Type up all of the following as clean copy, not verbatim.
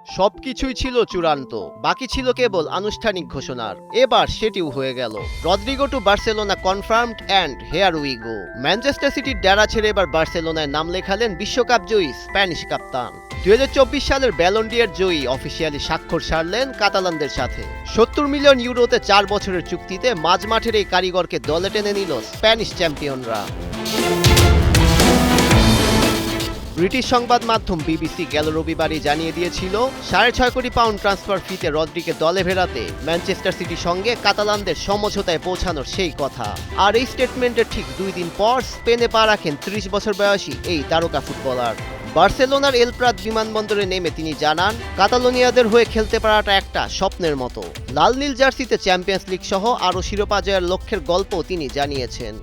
সবকিছুই ছিল চূড়ান্ত, বাকি ছিল কেবল আনুষ্ঠানিক ঘোষণার। এবার সেটিও হয়ে গেল। Rodrigo to Barcelona confirmed and here we go. Manchester সিটির ডেরা ছেড়ে এবার বার্সেলোনায় নাম লেখালেন বিশ্বকাপ জয়ী স্প্যানিশ কাপ্তান। 2024 সালের ব্যালন ডি'র জয়ী অফিসিয়ালি স্বাক্ষর সারলেন কাতালানদের সাথে। 70 মিলিয়ন ইউরোতে 4 বছরের চুক্তিতে মাঝমাঠের এই কারিগরকে দলে টেনে নিল স্প্যানিশ চ্যাম্পিয়নরা। ব্রিটিশ সংবাদ মাধ্যম বিবিসি গেল রবিবারই জানিয়ে দিয়েছিল, 6.5 কোটি পাউন্ড ট্রান্সফার ফিতে রদ্রিকে দলে ফেরাতে ম্যানচেস্টার সিটির সঙ্গে কাতালানদের সমঝোতায় পৌঁছানোর সেই কথা। আর এই স্টেটমেন্টের ঠিক 2 দিন পর স্পেনে পা রাখেন 30 বছর বয়সী এই তারকা ফুটবলার। বার্সেলোনার এল প্রাত বিমানবন্দরে নেমে তিনি জানান, কাতালোনিয়াদের হয়ে খেলতে পারাটা একটা স্বপ্নের মতো। লাল নীল জার্সিতে চ্যাম্পিয়ন্স লিগ সহ আরও শিরোপা জয়ের লক্ষ্যের গল্প তিনি জানিয়েছেন।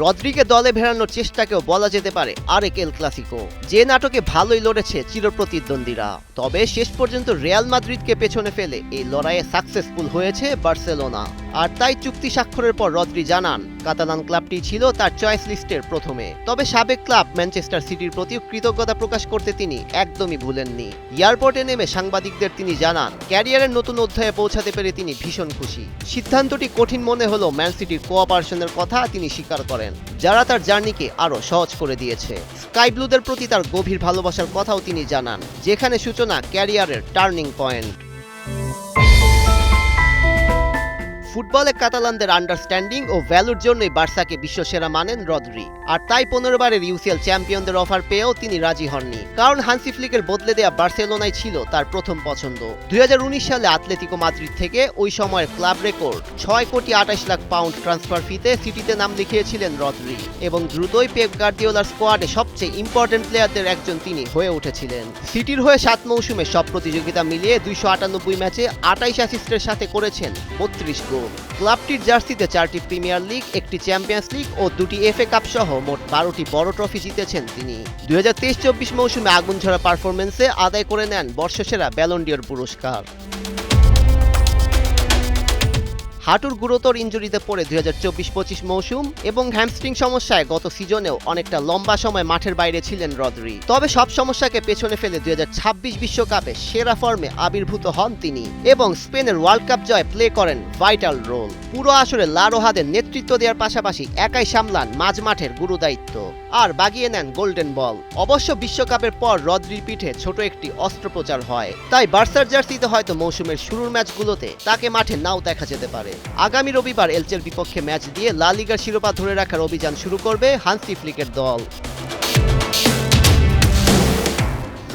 রদ্রিকে দলে ফেরানোর চেষ্টাকেও বলা যেতে পারে আরেক এল ক্লাসিকো, যে নাটকে ভালোই লড়েছে চিরপ্রতিদ্বন্দ্বীরা। তবে শেষ পর্যন্ত রিয়াল মাদ্রিদকে পেছনে ফেলে এই লড়াইয়ে সাকসেসফুল হয়েছে বার্সেলোনা। আর তাই চুক্তি স্বাক্ষরের পর রদ্রি জানান, কাতালান ক্লাবটি ছিল তার চয়েস লিস্টের প্রথমে। তবে সাবেক ক্লাব ম্যানচেস্টার সিটির প্রতি কৃতজ্ঞতা প্রকাশ করতে তিনি একদমই ভুলেননি। এয়ারপোর্টে নেমে সাংবাদিকদের তিনি জানান, ক্যারিয়ারের নতুন অধ্যায়ে পৌঁছাতে পেরে তিনি ভীষণ খুশি। সিদ্ধান্তটি কঠিন মনে হলেও ম্যান সিটির কোঅপারেশনের কথা তিনি স্বীকার করেন, যারা তার জার্নিকে আরও সহজ করে দিয়েছে। স্কাই ব্লুদের প্রতি তার গভীর ভালোবাসার কথাও তিনি জানান, যেখানে সূচনা ক্যারিয়ারের টার্নিং পয়েন্ট। ফুটবলে কাতালানদের আন্ডারস্ট্যান্ডিং ও ভ্যালুর জন্যই বার্সাকে বিশ্বসেরা মানেন রদ্রি। আর তাই 15 বারের ইউসিএল চ্যাম্পিয়নদের অফার পেয়েও তিনি রাজি হননি, কারণ হান্সি ফ্লিকের বদলে দেয়া বার্সেলোনাই ছিল তার প্রথম পছন্দ। 2019 সালে আতলেতিকো মাদ্রিদ থেকে ওই সময়ের ক্লাব রেকর্ড 6 কোটি 28 লাখ পাউন্ড ট্রান্সফার ফিতে সিটিতে নাম লিখিয়েছিলেন রদ্রি, এবং দ্রুতই পেপ গার্দিওলার স্কোয়াডে সবচেয়ে ইম্পর্টেন্ট প্লেয়ারদের একজন তিনি হয়ে উঠেছিলেন। সিটির হয়ে 7 মৌসুমে সব প্রতিযোগিতা মিলিয়ে 298 ম্যাচে 28 অ্যাসিস্টের সাথে করেছেন 32 গোল। ক্লাবটির জার্সিতে 4টি প্রিমিয়ার লিগ, 1টি চ্যাম্পিয়ন্স লিগ ও 2টি এফএ কাপ সহ মোট 12টি বড় ট্রফি জিতেছেন তিনি। 2023-24 মৌসুমে আগুনঝরা পারফরমেন্সে আদায় করে নেন বর্ষসেরা ব্যালন ডি'র পুরস্কার। হাঁটুর গুরুতর ইনজুরিতে পড়ে 2024-25 মৌসুম এবং হ্যামস্ট্রিং সমস্যায় গত সিজনেও অনেকটা লম্বা সময় মাঠের বাইরে ছিলেন রদ্রি। তবে সব সমস্যাকে পেছনে ফেলে 2026 বিশ্বকাপে সেরা ফর্মে আবির্ভূত হন তিনি এবং স্পেনের ওয়ার্ল্ড কাপ জয়ে প্লে করেন ভাইটাল রোল। পুরো আসরে লা রোহাদের নেতৃত্ব দেওয়ার পাশাপাশি একাই সামলান মাঝমাঠের গুরু দায়িত্ব আর বাগিয়ে নেন গোল্ডেন বল। অবশ্য বিশ্বকাপের পর রদ্রির পিঠে ছোট একটি অস্ত্রোপচার হয়, তাই বার্সার জার্সিতে হয়তো মৌসুমের শুরুর ম্যাচগুলোতে তাকে মাঠে নাও দেখা যেতে পারে। আগামী রবিবার এলচের বিপক্ষে ম্যাচ দিয়ে লা লিগার শিরোপা ধরে রাখার অভিযান শুরু করবে হান্সি ফ্লিকের দল।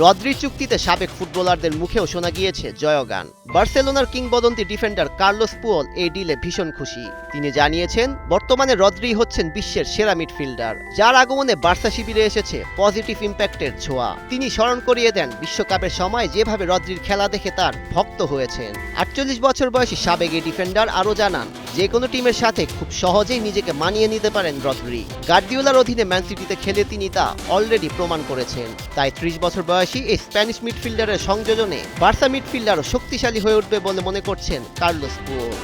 রদ্রির চুক্তিতে সাবেক ফুটবলারদের মুখেও শোনা গিয়েছে জয়গান। বার্সেলোনার কিংবদন্তি ডিফেন্ডার কার্লোস পুয়োল এই ডিলে ভীষণ খুশি। তিনি জানিয়েছেন, বর্তমানে রদ্রি হচ্ছেন বিশ্বের সেরা মিডফিল্ডার, যার আগমনে বার্সা শিবিরে এসেছে পজিটিভ ইম্প্যাক্টের ছোঁয়া। তিনি স্মরণ করিয়ে দেন বিশ্বকাপের সময় যেভাবে রদ্রির খেলা দেখে তার ভক্ত হয়েছেন। 48 বছর বয়সী সাবেক এই ডিফেন্ডার আরও জানান, যে কোনো টিমের সাথে খুব সহজেই নিজেকে মানিয়ে নিতে পারেন রদ্রি। গার্দিওলার অধীনে ম্যান সিটিতে খেলে তিনি তা অলরেডি প্রমাণ করেছেন। তাই 30 বছর বয়সী এই স্প্যানিশ মিডফিল্ডারের সংযোজনে বার্সা মিডফিল্ডারও শক্তিশালী হয়ে উঠবে বলে মনে করছেন কার্লোস পুয়োল।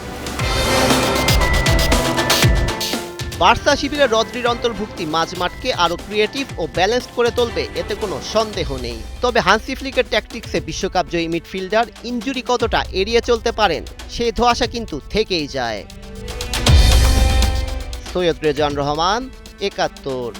বার্সা শিবিরে রদ্রির অন্তর্ভুক্তি মাঝমাঠকে আরও ক্রিয়েটিভ ও ব্যালেন্সড করে তুলবে, এতে কোনো সন্দেহ নেই। তবে হান্সি ফ্লিকের ট্যাকটিক্সে বিশ্বকাপ জয়ী মিডফিল্ডার ইনজুরি কতটা এড়িয়ে চলতে পারেন সেই ধোঁয়াশা কিন্তু থেকেই যায়। সৈয়দ রেজান রহমান, 71।